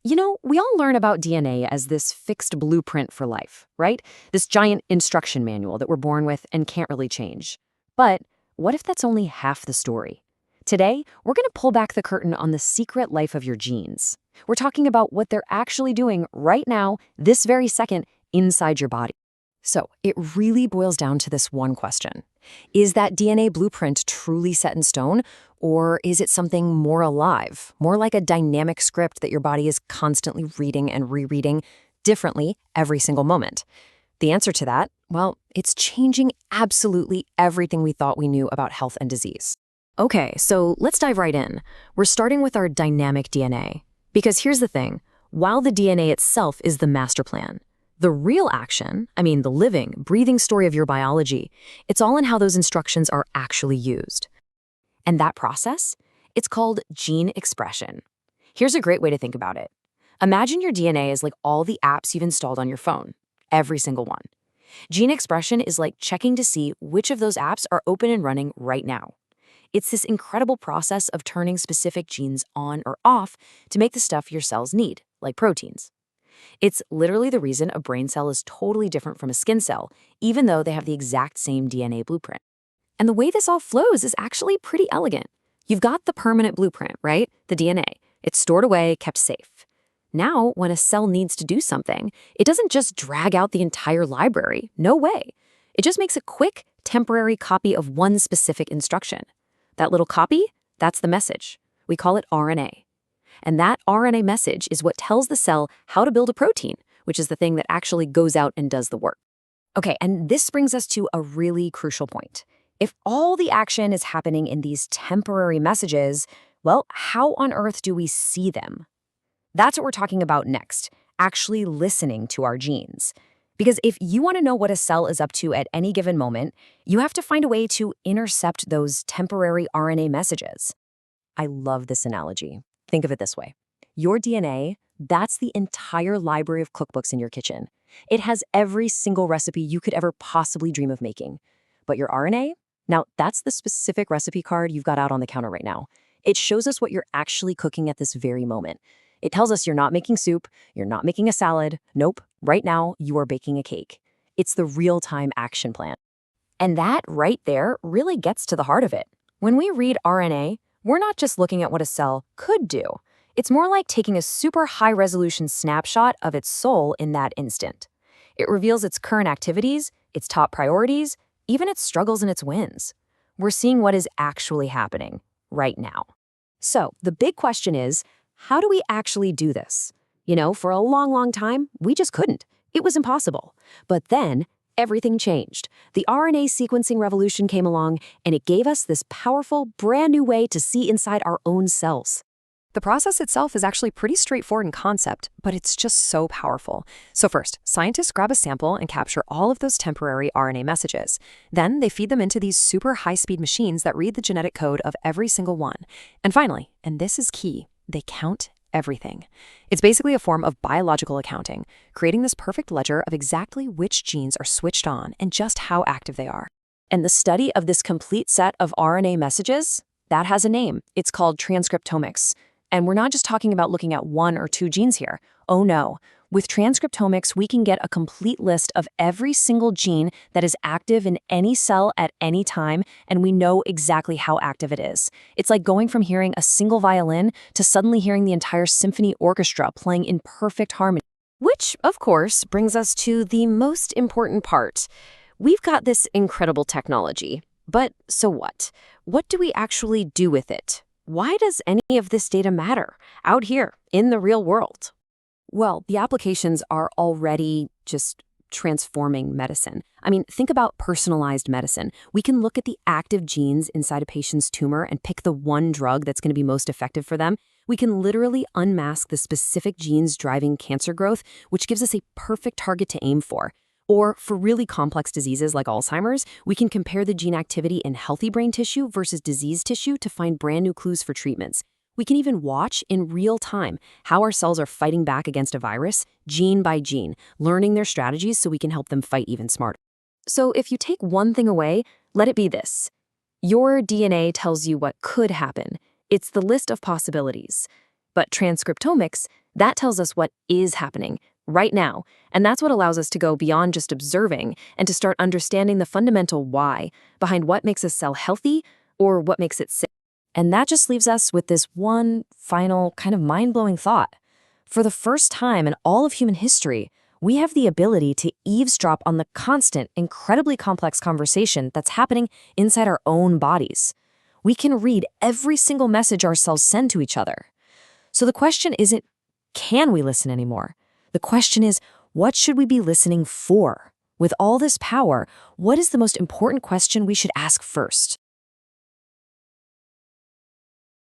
We all learn about DNA as this fixed blueprint for life, right? This giant instruction manual that we're born with and can't really change. But what if that's only half the story? Today, we're going to pull back the curtain on the secret life of your genes. We're talking about what they're actually doing right now, this very second, inside your body. So it really boils down to this one question. Is that DNA blueprint truly set in stone, or is it something more alive, more like a dynamic script that your body is constantly reading and rereading differently every single moment? The answer to that, well, it's changing absolutely everything we thought we knew about health and disease. Okay, so let's dive right in. We're starting with our dynamic DNA. Because here's the thing, while the DNA itself is the master plan, the real action, the living, breathing story of your biology, it's all in how those instructions are actually used. And that process? It's called gene expression. Here's a great way to think about it. Imagine your DNA is like all the apps you've installed on your phone, every single one. Gene expression is like checking to see which of those apps are open and running right now. It's this incredible process of turning specific genes on or off to make the stuff your cells need, like proteins. It's literally the reason a brain cell is totally different from a skin cell, even though they have the exact same DNA blueprint. And the way this all flows is actually pretty elegant. You've got the permanent blueprint, right? The DNA. It's stored away, kept safe. Now, when a cell needs to do something, it doesn't just drag out the entire library. No way. It just makes a quick, temporary copy of one specific instruction. That little copy, that's the message. We call it RNA. And that RNA message is what tells the cell how to build a protein, which is the thing that actually goes out and does the work. Okay, and this brings us to a really crucial point. If all the action is happening in these temporary messages, well, how on earth do we see them? That's what we're talking about next, actually listening to our genes. Because if you want to know what a cell is up to at any given moment, you have to find a way to intercept those temporary RNA messages. I love this analogy. Think of it this way. Your DNA, that's the entire library of cookbooks in your kitchen. It has every single recipe you could ever possibly dream of making. But your RNA? Now, that's the specific recipe card you've got out on the counter right now. It shows us what you're actually cooking at this very moment. It tells us you're not making soup, you're not making a salad. Nope, right now you are baking a cake. It's the real-time action plan. And that right there really gets to the heart of it. When we read RNA, we're not just looking at what a cell could do. It's more like taking a super high-resolution snapshot of its soul in that instant. It reveals its current activities, its top priorities, even its struggles and its wins. We're seeing what is actually happening right now. So the big question is, how do we actually do this? For a long, long time, we just couldn't. It was impossible. But then, everything changed. The RNA sequencing revolution came along, and it gave us this powerful, brand new way to see inside our own cells. The process itself is actually pretty straightforward in concept, but it's just so powerful. So first, scientists grab a sample and capture all of those temporary RNA messages. Then they feed them into these super high-speed machines that read the genetic code of every single one. And finally, and this is key, they count everything. It's basically a form of biological accounting, creating this perfect ledger of exactly which genes are switched on and just how active they are. And the study of this complete set of RNA messages, that has a name. It's called transcriptomics. And we're not just talking about looking at one or two genes here. Oh no. With transcriptomics, we can get a complete list of every single gene that is active in any cell at any time, and we know exactly how active it is. It's like going from hearing a single violin to suddenly hearing the entire symphony orchestra playing in perfect harmony. Which, of course, brings us to the most important part. We've got this incredible technology, but so what? What do we actually do with it? Why does any of this data matter out here in the real world? Well, the applications are already just transforming medicine. Think about personalized medicine. We can look at the active genes inside a patient's tumor and pick the one drug that's going to be most effective for them. We can literally unmask the specific genes driving cancer growth, which gives us a perfect target to aim for. Or for really complex diseases like Alzheimer's, we can compare the gene activity in healthy brain tissue versus diseased tissue to find brand new clues for treatments. We can even watch in real time how our cells are fighting back against a virus, gene by gene, learning their strategies so we can help them fight even smarter. So if you take one thing away, let it be this. Your DNA tells you what could happen. It's the list of possibilities. But transcriptomics, That tells us what is happening right now, and that's what allows us to go beyond just observing and to start understanding the fundamental why behind what makes a cell healthy or what makes it sick. And that just leaves us with this one final kind of mind-blowing thought. For the first time in all of human history, we have the ability to eavesdrop on the constant, incredibly complex conversation that's happening inside our own bodies. We can read every single message our cells send to each other. So the question isn't, can we listen anymore? The question is, what should we be listening for? With all this power, what is the most important question we should ask first?